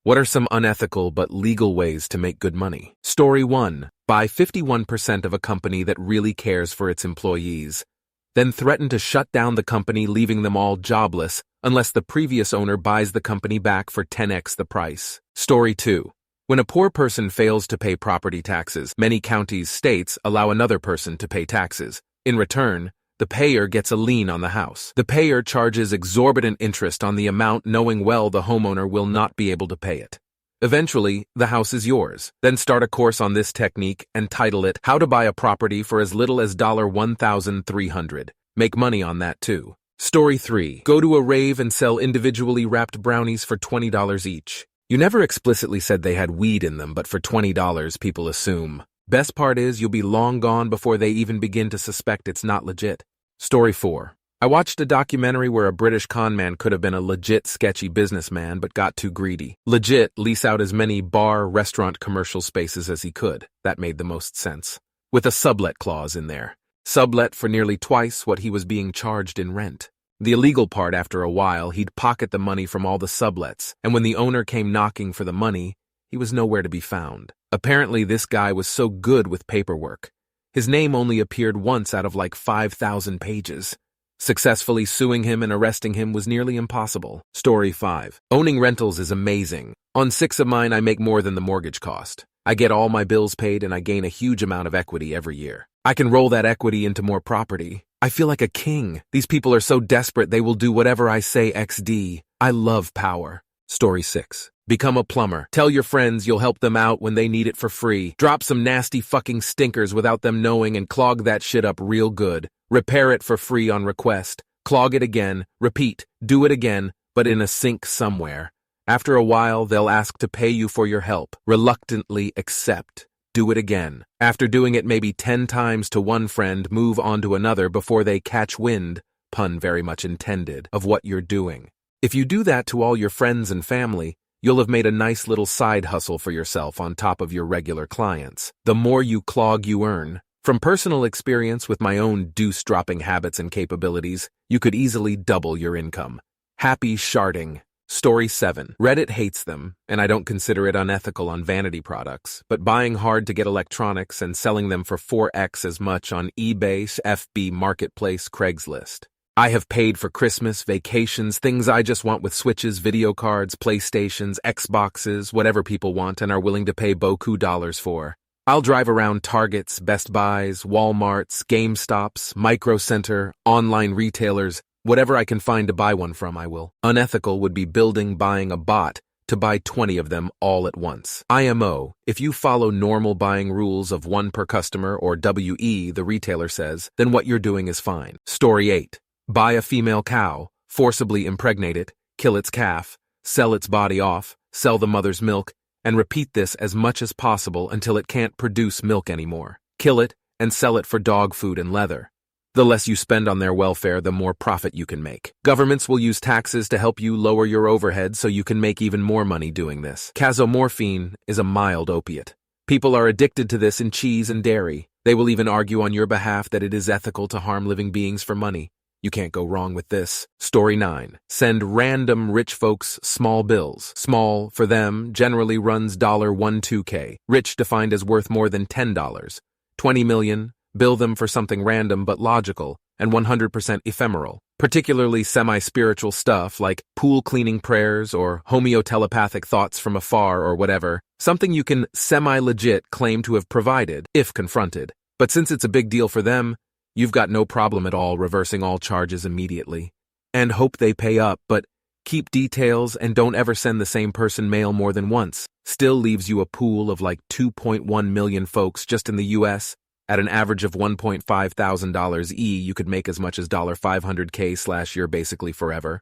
What are some unethical but legal ways to make good money? Story 1. Buy 51% of a company that really cares for its employees. Then threaten to shut down the company, leaving them all jobless unless the previous owner buys the company back for 10x the price. Story 2. When a poor person fails to pay property taxes, many counties, states allow another person to pay taxes. In return, the payer gets a lien on the house. The payer charges exorbitant interest on the amount, knowing well the homeowner will not be able to pay it. Eventually, the house is yours. Then start a course on this technique and title it How to Buy a Property for as Little as $1,300. Make money on that too. Story 3. Go to a rave and sell individually wrapped brownies for $20 each. You never explicitly said they had weed in them, but for $20 people assume. Best part is you'll be long gone before they even begin to suspect it's not legit. Story 4. I watched a documentary where a British con man could have been a legit sketchy businessman but got too greedy. Legit lease out as many bar, restaurant commercial spaces as he could. That made the most sense. With a sublet clause in there. Sublet for nearly twice what he was being charged in rent. The illegal part, after a while, he'd pocket the money from all the sublets, and when the owner came knocking for the money, he was nowhere to be found. Apparently, this guy was so good with paperwork. His name only appeared once out of like 5,000 pages. Successfully suing him and arresting him was nearly impossible. Story 5. Owning rentals is amazing. On 6 of mine, I make more than the mortgage cost. I get all my bills paid and I gain a huge amount of equity every year. I can roll that equity into more property. I feel like a king. These people are so desperate they will do whatever I say XD. I love power. Story 6. Become a plumber. Tell your friends you'll help them out when they need it for free. Drop some nasty fucking stinkers without them knowing and clog that shit up real good. Repair it for free on request. Clog it again. Repeat. Do it again, but in a sink somewhere. After a while, they'll ask to pay you for your help. Reluctantly accept. Do it again. After doing it maybe 10 times to one friend, move on to another before they catch wind, pun very much intended, of what you're doing. If you do that to all your friends and family, you'll have made a nice little side hustle for yourself on top of your regular clients. The more you clog, you earn. From personal experience with my own deuce-dropping habits and capabilities, you could easily double your income. Happy sharding. Story 7. Reddit hates them, and I don't consider it unethical on vanity products, but buying hard to get electronics and selling them for 4x as much on eBay, FB Marketplace, Craigslist. I have paid for Christmas, vacations, things I just want with Switches, video cards, PlayStations, Xboxes, whatever people want and are willing to pay beaucoup dollars for. I'll drive around Targets, Best Buys, Walmarts, GameStops, Micro Center, online retailers. Whatever I can find to buy one from, I will. Unethical would be buying a bot to buy 20 of them all at once. IMO, if you follow normal buying rules of 1 per customer or WE, the retailer says, then what you're doing is fine. Story 8. Buy a female cow, forcibly impregnate it, kill its calf, sell its body off, sell the mother's milk, and repeat this as much as possible until it can't produce milk anymore. Kill it and sell it for dog food and leather. The less you spend on their welfare, the more profit you can make. Governments will use taxes to help you lower your overhead so you can make even more money doing this. Casomorphine is a mild opiate. People are addicted to this in cheese and dairy. They will even argue on your behalf that it is ethical to harm living beings for money. You can't go wrong with this. Story 9. Send random rich folks small bills. Small, for them, generally runs $12K. Rich defined as worth more than $10. 20 million. Bill them for something random but logical, and 100% ephemeral, particularly semi-spiritual stuff like pool cleaning prayers or homeotelepathic thoughts from afar or whatever, something you can semi-legit claim to have provided, if confronted. But since it's a big deal for them, you've got no problem at all reversing all charges immediately. And hope they pay up, but keep details and don't ever send the same person mail more than once. Still leaves you a pool of like 2.1 million folks just in the US. At an average of $1.5 thousand you could make as much as $500K / you're basically forever.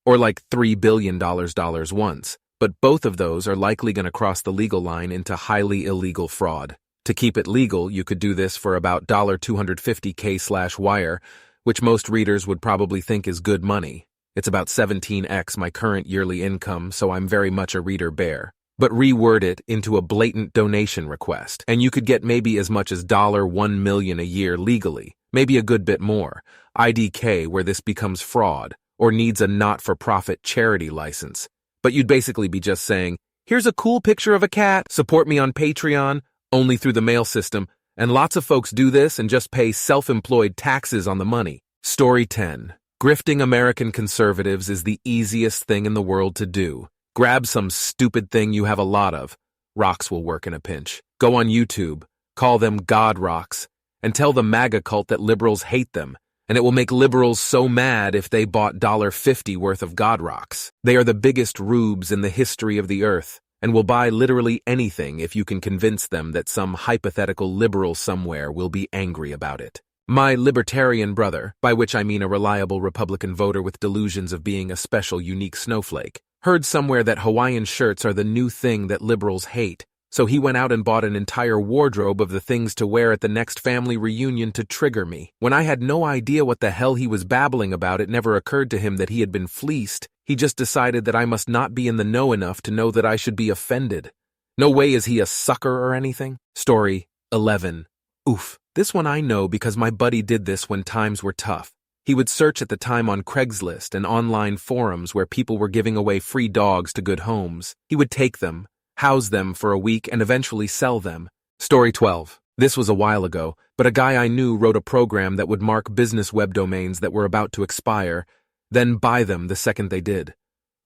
Or like $3 billion once. But both of those are likely going to cross the legal line into highly illegal fraud. To keep it legal, you could do this for about $250K / wire, which most readers would probably think is good money. It's about 17x my current yearly income, so I'm very much a reader bear. But reword it into a blatant donation request, and you could get maybe as much as $1 million a year legally, maybe a good bit more. IDK, where this becomes fraud, or needs a not-for-profit charity license. But you'd basically be just saying, Here's a cool picture of a cat. Support me on Patreon, only through the mail system. And lots of folks do this and just pay self-employed taxes on the money. Story 10. Grifting American conservatives is the easiest thing in the world to do. Grab some stupid thing you have a lot of. Rocks will work in a pinch. Go on YouTube, call them God Rocks, and tell the MAGA cult that liberals hate them, and it will make liberals so mad if they bought $50 worth of God Rocks. They are the biggest rubes in the history of the earth, and will buy literally anything if you can convince them that some hypothetical liberal somewhere will be angry about it. My libertarian brother, by which I mean a reliable Republican voter with delusions of being a special unique snowflake, heard somewhere that Hawaiian shirts are the new thing that liberals hate, so he went out and bought an entire wardrobe of the things to wear at the next family reunion to trigger me. When I had no idea what the hell he was babbling about, it never occurred to him that he had been fleeced. He just decided that I must not be in the know enough to know that I should be offended. No way is he a sucker or anything. Story 11. Oof. This one I know because my buddy did this when times were tough. He would search at the time on Craigslist and online forums where people were giving away free dogs to good homes. He would take them, house them for a week, and eventually sell them. Story 12. This was a while ago, but a guy I knew wrote a program that would mark business web domains that were about to expire, then buy them the second they did.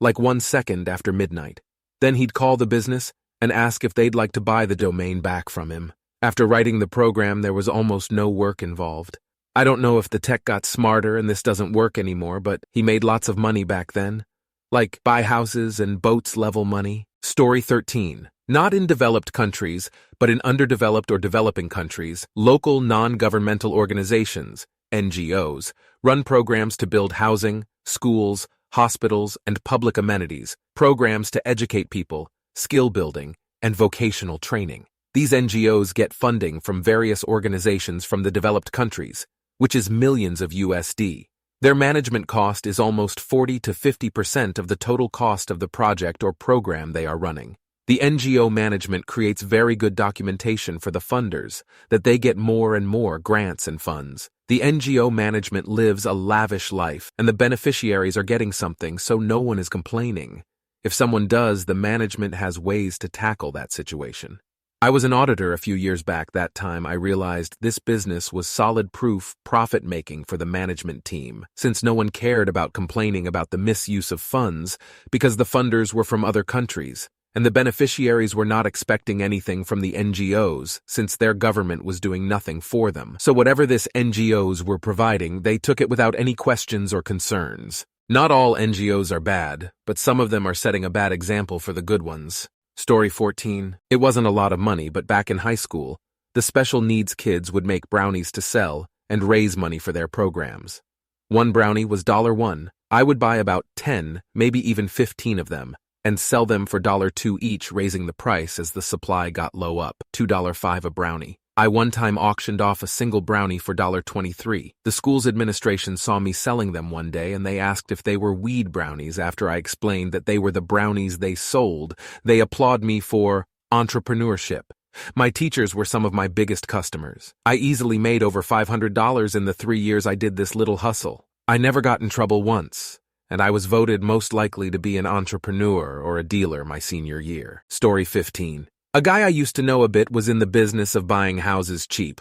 Like 1 second after midnight. Then he'd call the business and ask if they'd like to buy the domain back from him. After writing the program, there was almost no work involved. I don't know if the tech got smarter and this doesn't work anymore, but he made lots of money back then. Like buy houses and boats level money. Story 13. Not in developed countries, but in underdeveloped or developing countries, local non-governmental organizations, NGOs, run programs to build housing, schools, hospitals, and public amenities, programs to educate people, skill building, and vocational training. These NGOs get funding from various organizations from the developed countries, which is millions of USD. Their management cost is almost 40 to 50% of the total cost of the project or program they are running. The NGO management creates very good documentation for the funders that they get more and more grants and funds. The NGO management lives a lavish life, and the beneficiaries are getting something, so no one is complaining. If someone does, the management has ways to tackle that situation. I was an auditor a few years back. That time I realized this business was solid proof profit-making for the management team, since no one cared about complaining about the misuse of funds because the funders were from other countries, and the beneficiaries were not expecting anything from the NGOs since their government was doing nothing for them. So whatever this NGOs were providing, they took it without any questions or concerns. Not all NGOs are bad, but some of them are setting a bad example for the good ones. Story 14. It wasn't a lot of money, but back in high school, the special needs kids would make brownies to sell and raise money for their programs. One brownie was $1. I would buy about 10, maybe even 15 of them, and sell them for $2 each, raising the price as the supply got low up, $2.05 a brownie. I one time auctioned off a single brownie for $23. The school's administration saw me selling them one day and they asked if they were weed brownies. After I explained that they were the brownies they sold, they applauded me for entrepreneurship. My teachers were some of my biggest customers. I easily made over $500 in the 3 years I did this little hustle. I never got in trouble once, and I was voted most likely to be an entrepreneur or a dealer my senior year. Story 15. A guy I used to know a bit was in the business of buying houses cheap,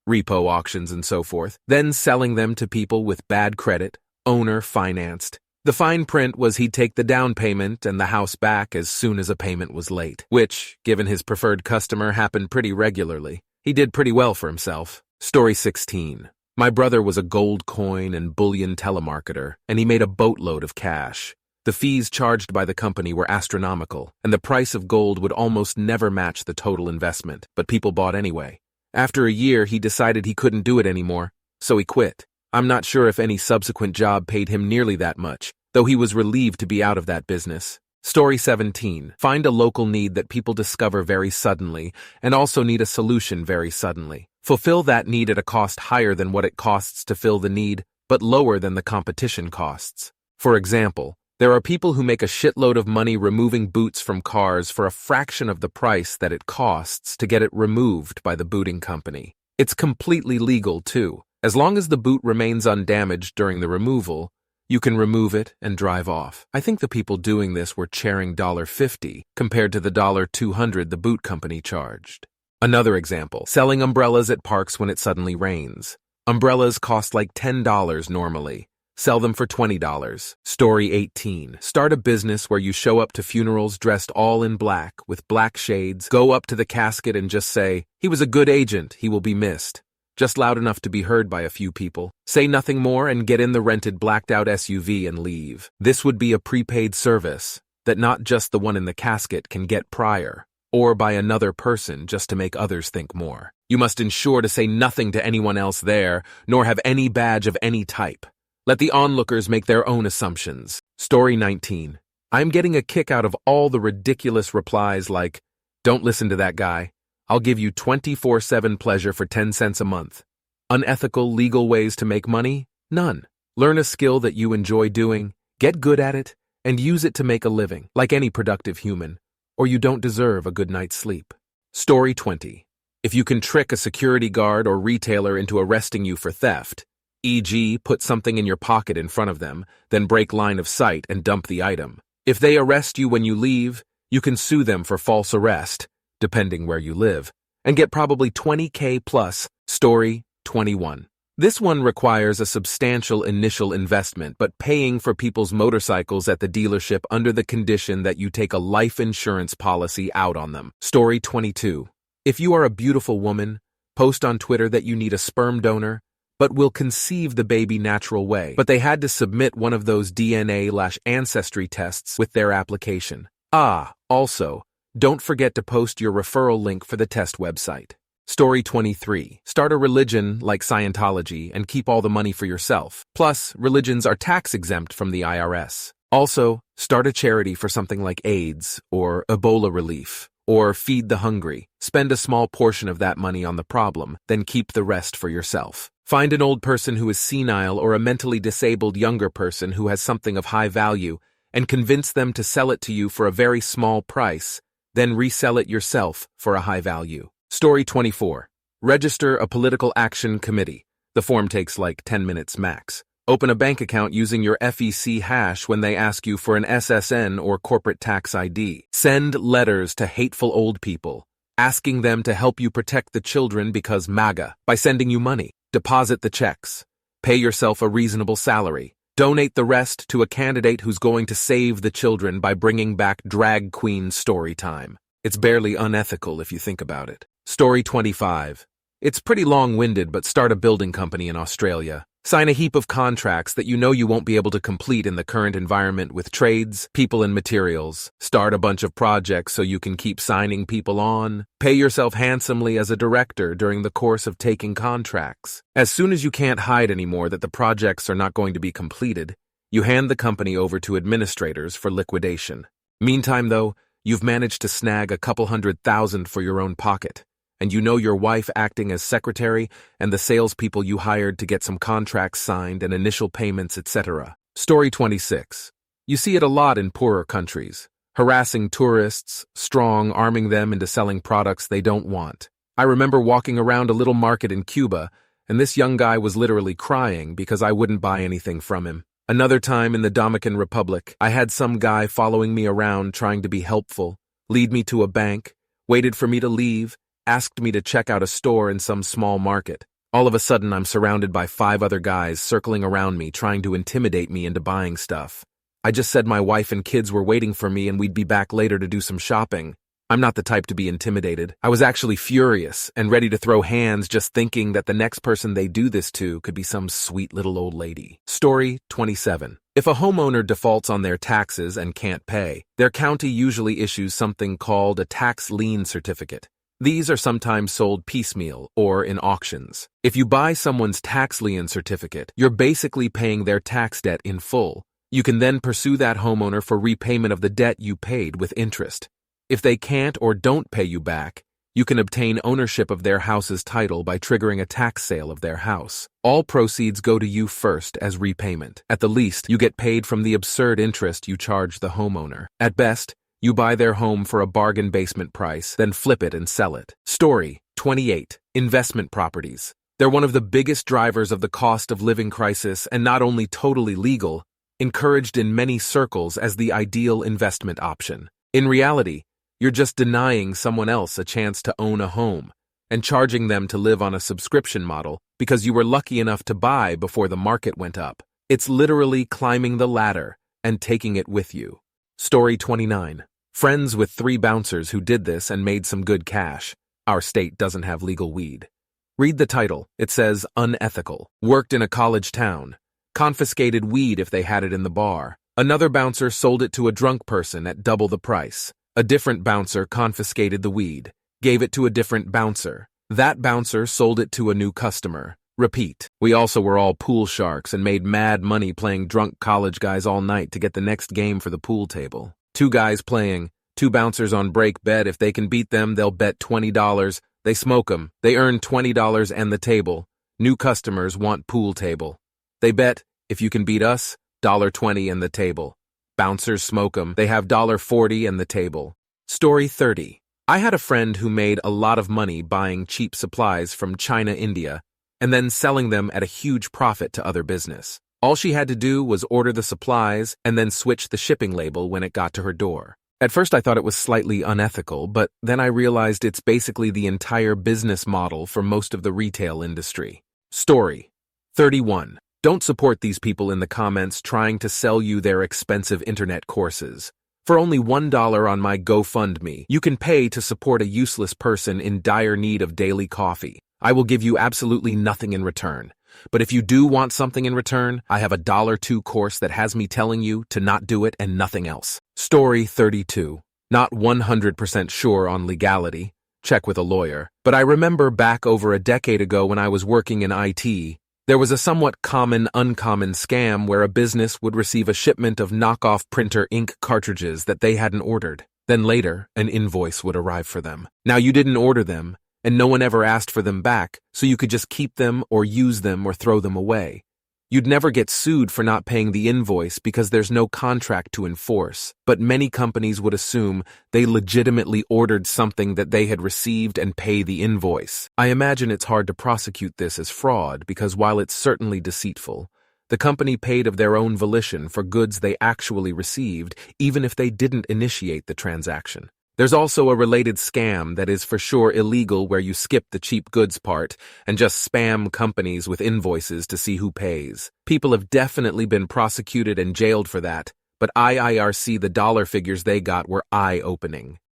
repo auctions and so forth, then selling them to people with bad credit, owner financed. The fine print was he'd take the down payment and the house back as soon as a payment was late, which, given his preferred customer, happened pretty regularly. He did pretty well for himself. Story 16. My brother was a gold coin and bullion telemarketer, and he made a boatload of cash. The fees charged by the company were astronomical, and the price of gold would almost never match the total investment, but people bought anyway. After a year, he decided he couldn't do it anymore, so he quit. I'm not sure if any subsequent job paid him nearly that much, though he was relieved to be out of that business. Story 17. Find a local need that people discover very suddenly, and also need a solution very suddenly. Fulfill that need at a cost higher than what it costs to fill the need, but lower than the competition costs. For example, there are people who make a shitload of money removing boots from cars for a fraction of the price that it costs to get it removed by the booting company. It's completely legal, too. As long as the boot remains undamaged during the removal, You can remove it and drive off. I think the people doing this were charging $1.50 compared to the $200 the boot company charged. Another example, selling umbrellas at parks when it suddenly rains. Umbrellas cost like $10 normally. Sell them for $20. Story 18. Start a business where you show up to funerals dressed all in black with black shades, go up to the casket and just say, "He was a good agent, he will be missed." Just loud enough to be heard by a few people. Say nothing more and get in the rented blacked-out SUV and leave. This would be a prepaid service that not just the one in the casket can get prior, or by another person just to make others think more. You must ensure to say nothing to anyone else there, nor have any badge of any type. Let the onlookers make their own assumptions. Story 19. I'm getting a kick out of all the ridiculous replies like, "Don't listen to that guy. I'll give you 24/7 pleasure for 10 cents a month." Unethical, legal ways to make money? None. Learn a skill that you enjoy doing, get good at it, and use it to make a living, like any productive human, or you don't deserve a good night's sleep. Story 20. If you can trick a security guard or retailer into arresting you for theft, e.g., put something in your pocket in front of them, then break line of sight and dump the item. If they arrest you when you leave, you can sue them for false arrest, depending where you live, and get probably $20K plus. Story 21. This one requires a substantial initial investment, but paying for people's motorcycles at the dealership under the condition that you take a life insurance policy out on them. Story 22. If you are a beautiful woman, post on Twitter that you need a sperm donor, but will conceive the baby natural way, but they had to submit one of those DNA/ancestry tests with their application. Also, don't forget to post your referral link for the test website. Story 23. Start a religion like Scientology and keep all the money for yourself. Plus, religions are tax-exempt from the IRS. Also, start a charity for something like AIDS or Ebola relief or Feed the Hungry. Spend a small portion of that money on the problem, then keep the rest for yourself. Find an old person who is senile or a mentally disabled younger person who has something of high value and convince them to sell it to you for a very small price, then resell it yourself for a high value. Story 24. Register a political action committee. The form takes like 10 minutes max. Open a bank account using your FEC hash when they ask you for an SSN or corporate tax ID. Send letters to hateful old people, asking them to help you protect the children because MAGA, by sending you money. Deposit the checks. Pay yourself a reasonable salary. Donate the rest to a candidate who's going to save the children by bringing back drag queen story time. It's barely unethical if you think about it. Story 25. It's pretty long-winded, but start a building company in Australia. Sign a heap of contracts that you know you won't be able to complete in the current environment with trades, people, and materials. Start a bunch of projects so you can keep signing people on. Pay yourself handsomely as a director during the course of taking contracts. As soon as you can't hide anymore that the projects are not going to be completed, you hand the company over to administrators for liquidation. Meantime, though, you've managed to snag a couple $100,000 for your own pocket. And you know your wife acting as secretary and the salespeople you hired to get some contracts signed and initial payments, etc. Story 26. You see it a lot in poorer countries. Harassing tourists, arming them into selling products they don't want. I remember walking around a little market in Cuba, and this young guy was literally crying because I wouldn't buy anything from him. Another time in the Dominican Republic, I had some guy following me around trying to be helpful, lead me to a bank, waited for me to leave, asked me to check out a store in some small market. All of a sudden, I'm surrounded by 5 other guys circling around me trying to intimidate me into buying stuff. I just said my wife and kids were waiting for me and we'd be back later to do some shopping. I'm not the type to be intimidated. I was actually furious and ready to throw hands just thinking that the next person they do this to could be some sweet little old lady. Story 27. If a homeowner defaults on their taxes and can't pay, their county usually issues something called a tax lien certificate. These are sometimes sold piecemeal or in auctions. If you buy someone's tax lien certificate, you're basically paying their tax debt in full. You can then pursue that homeowner for repayment of the debt you paid with interest. If they can't or don't pay you back, you can obtain ownership of their house's title by triggering a tax sale of their house. All proceeds go to you first as repayment. At the least, you get paid from the absurd interest you charge the homeowner. At best, you buy their home for a bargain basement price, then flip it and sell it. Story 28. Investment properties. They're one of the biggest drivers of the cost of living crisis and not only totally legal, encouraged in many circles as the ideal investment option. In reality, you're just denying someone else a chance to own a home and charging them to live on a subscription model because you were lucky enough to buy before the market went up. It's literally climbing the ladder and taking it with you. Story 29. Friends with 3 bouncers who did this and made some good cash. Our state doesn't have legal weed. Read the title. It says Unethical. Worked in a college town. Confiscated weed if they had it in the bar. Another bouncer sold it to a drunk person at double the price. A different bouncer confiscated the weed, gave it to a different bouncer. That bouncer sold it to a new customer. Repeat. We also were all pool sharks and made mad money playing drunk college guys all night to get the next game for the pool table. 2 guys playing, 2 bouncers on break bet if they can beat them, they'll bet $20. They smoke them. They earn $20 and the table. New customers want pool table. They bet, if you can beat us, $1.20 and the table. Bouncers smoke them. They have $1.40 and the table. Story 30. I had a friend who made a lot of money buying cheap supplies from China, India, and then selling them at a huge profit to other business. All she had to do was order the supplies and then switch the shipping label when it got to her door. At first I thought it was slightly unethical, but then I realized it's basically the entire business model for most of the retail industry. Story 31. Don't support these people in the comments trying to sell you their expensive internet courses. For only $1 on my GoFundMe, you can pay to support a useless person in dire need of daily coffee. I will give you absolutely nothing in return. But if you do want something in return, I have a $2 course that has me telling you to not do it and nothing else. Story 32. Not 100% sure on legality. Check with a lawyer. But I remember back over a decade ago when I was working in IT, there was a somewhat uncommon scam where a business would receive a shipment of knockoff printer ink cartridges that they hadn't ordered. Then later, an invoice would arrive for them. Now you didn't order them, and no one ever asked for them back, so you could just keep them or use them or throw them away. You'd never get sued for not paying the invoice because there's no contract to enforce, but many companies would assume they legitimately ordered something that they had received and pay the invoice. I imagine it's hard to prosecute this as fraud because while it's certainly deceitful, the company paid of their own volition for goods they actually received, even if they didn't initiate the transaction. There's also a related scam that is for sure illegal where you skip the cheap goods part and just spam companies with invoices to see who pays. People have definitely been prosecuted and jailed for that, but IIRC the dollar figures they got were eye-opening.